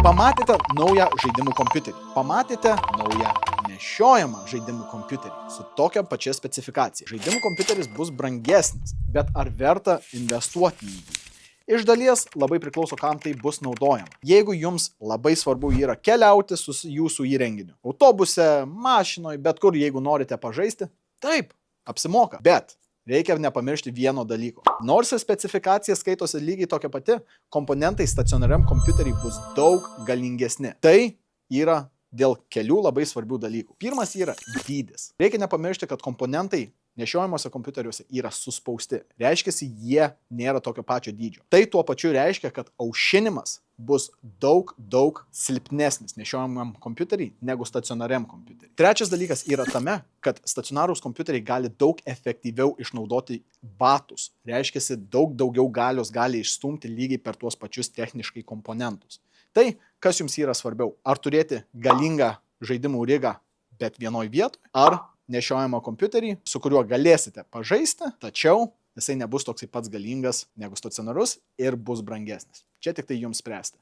Pamatėte naują žaidimų kompiuterį. Pamatėte naują nešiojamą žaidimų kompiuterį su tokia pačia specifikacija. Žaidimų kompiuteris bus brangesnis, bet ar verta investuoti į jį? Iš dalies labai priklauso, kam tai bus naudojama. Jeigu jums labai svarbu yra keliauti su jūsų įrenginiu, autobuse, mašinoje, bet kur, jeigu norite pažaisti, taip, apsimoka. Bet reikia nepamiršti vieno dalyko. Nors ir specifikacija skaitosi lygiai tokia pati, komponentai stacionariam kompiuteriui bus daug galingesni. Tai yra dėl kelių labai svarbių dalykų. Pirmas yra dydis. Reikia nepamiršti, kad komponentai nešiojimuose kompiuteriuose yra suspausti. Reiškiasi, jie nėra tokio pačio dydžio. Tai tuo pačiu reiškia, kad aušinimas bus daug silpnesnis nešiojamam kompiuteriui negu stacionariam kompiuteriui. Trečias dalykas yra tame, kad stacionarūs kompiuteriai gali daug efektyviau išnaudoti batus. Reiškiasi, daug daugiau galios gali išstumti lygiai per tuos pačius techniškai komponentus. Tai, kas jums yra svarbiau, ar turėti galingą žaidimų rigą, bet vienoj vietoj, ar nešiojamą kompiuterį, su kuriuo galėsite pažaisti, tačiau jisai nebus toksai pats galingas negu stacionarus ir bus brangesnis. Čia tik tai jums spręsti.